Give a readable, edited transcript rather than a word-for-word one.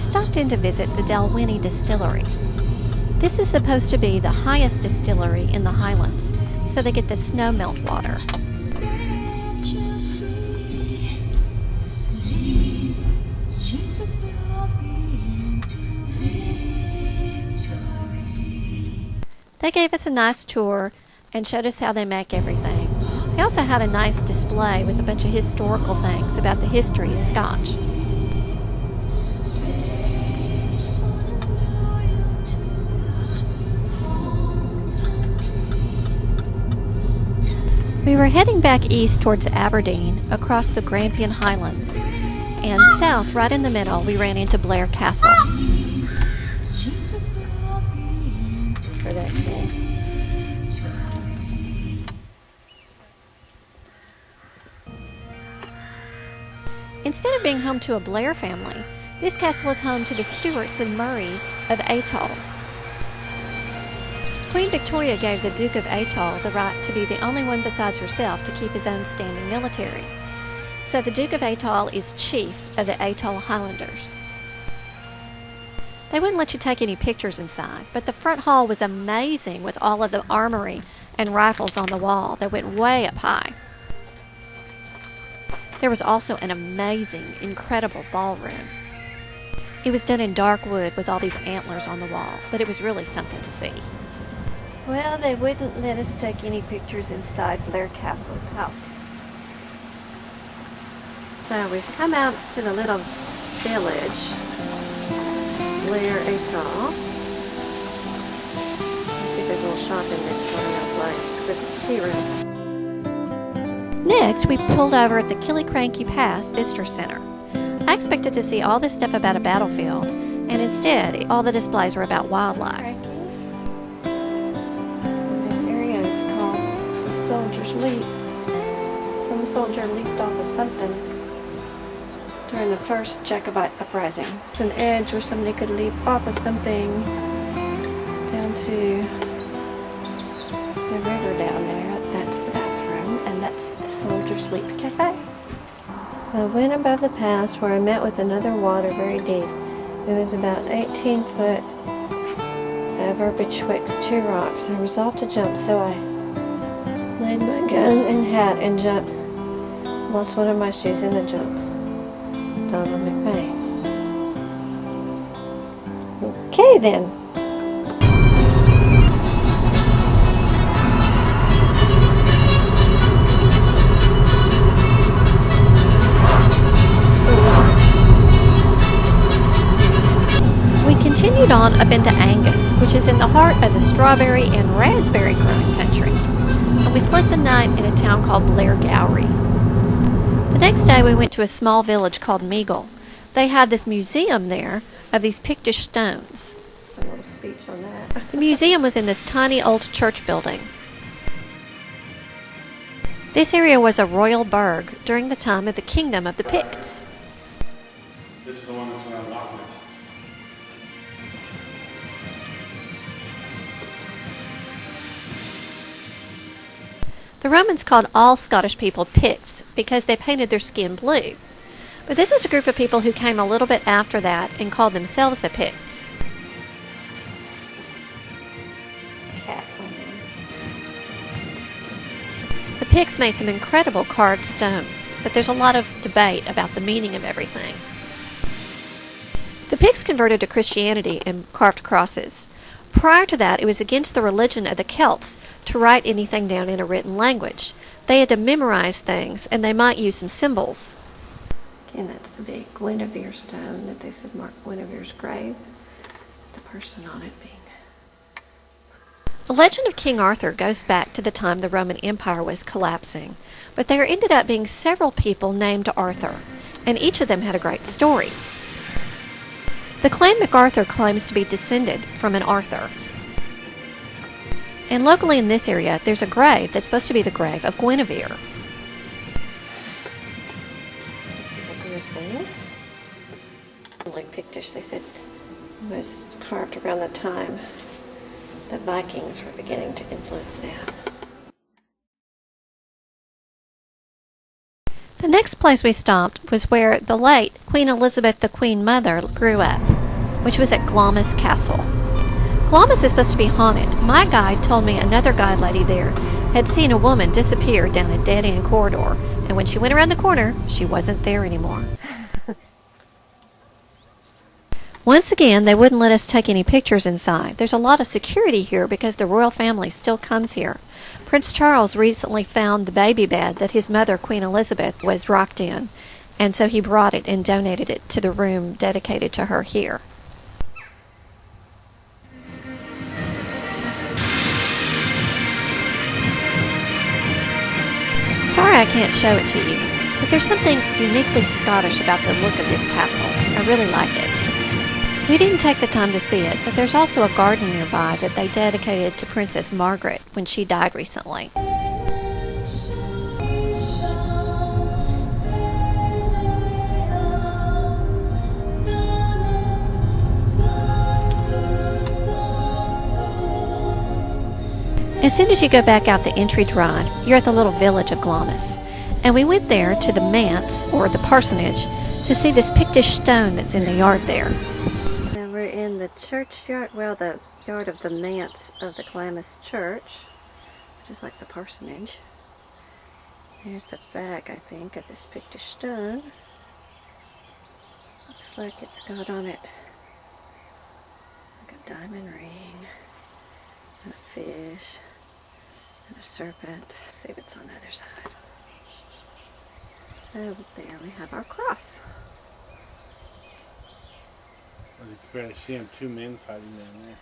stopped in to visit the Dalwhinnie Distillery. This is supposed to be the highest distillery in the Highlands, so they get the snow melt water. They gave us a nice tour and showed us how they make everything. They also had a nice display with a bunch of historical things about the history of Scotch. We were heading back east towards Aberdeen across the Grampian Highlands, and south, right in the middle, we ran into Blair Castle. Instead of being home to a Blair family, this castle is home to the Stuarts and Murrays of Atholl. Queen Victoria gave the Duke of Atholl the right to be the only one besides herself to keep his own standing military. So the Duke of Atholl is chief of the Atholl Highlanders. They wouldn't let you take any pictures inside, but the front hall was amazing with all of the armory and rifles on the wall that went way up high. There was also an amazing, incredible ballroom. It was done in dark wood with all these antlers on the wall, but it was really something to see. Well, they wouldn't let us take any pictures inside Blair Castle. Oh. So we've come out to the little village, Blair Atholl. Let's see if there's a little shopping next door in our place. There's a tea room. Next, we pulled over at the Killiecrankie Pass Visitor Center. I expected to see all this stuff about a battlefield, and instead, all the displays were about wildlife. This area is called the Soldier's Leap. Some soldier leaped off of something during the first Jacobite uprising. It's an edge where somebody could leap off of something down to the river down there. That's the bathroom, and that's the Soldier's Sleep Cafe. I went above the pass where I met with another water very deep. It was about 18 foot over betwixt two rocks. I resolved to jump, so I laid my gun and hat and jumped. Lost one of my shoes in the jump. Donald McVeigh. Okay then. Continued on up into Angus, which is in the heart of the strawberry and raspberry growing country, and we spent the night in a town called Blair Gowrie. The next day we went to a small village called Meigle. They had this museum there of these Pictish stones. A little speech on that. The museum was in this tiny old church building. This area was a royal burgh during the time of the kingdom of the Picts. This is the one that's around Glamis. The Romans called all Scottish people Picts because they painted their skin blue. But this was a group of people who came a little bit after that and called themselves the Picts. The Picts made some incredible carved stones, but there's a lot of debate about the meaning of everything. The Picts converted to Christianity and carved crosses. Prior to that, it was against the religion of the Celts to write anything down in a written language. They had to memorize things, and they might use some symbols. Again, that's the big Guinevere stone that they said marked Guinevere's grave. The person on it being... The legend of King Arthur goes back to the time the Roman Empire was collapsing, but there ended up being several people named Arthur, and each of them had a great story. The clan MacArthur claims to be descended from an Arthur. And locally in this area, there's a grave that's supposed to be the grave of Guinevere. Like Pictish, they said, was carved around the time the Vikings were beginning to influence them. The next place we stopped was where the late Queen Elizabeth, the Queen Mother, grew up. which was at Glamis Castle. Glamis is supposed to be haunted. My guide told me another guide lady there had seen a woman disappear down a dead-end corridor, and when she went around the corner, she wasn't there anymore. Once again, they wouldn't let us take any pictures inside. There's a lot of security here because the royal family still comes here. Prince Charles recently found the baby bed that his mother, Queen Elizabeth, was rocked in, and so he brought it and donated it to the room dedicated to her here. Sorry I can't show it to you, but there's something uniquely Scottish about the look of this castle. I really like it. We didn't take the time to see it, but there's also a garden nearby that they dedicated to Princess Margaret when she died recently. As soon as you go back out the entry drive, you're at the little village of Glamis. And we went there to the manse, or the parsonage, to see this Pictish stone that's in the yard there. Now we're in the churchyard, well, the yard of the manse of the Glamis church, just like the parsonage. Here's the back, I think, of this Pictish stone. Looks like it's got on it like a diamond ring, and a fish, and a serpent. Let's see what's on the other side. So there we have our cross. Well, you can barely see them, two men fighting down there.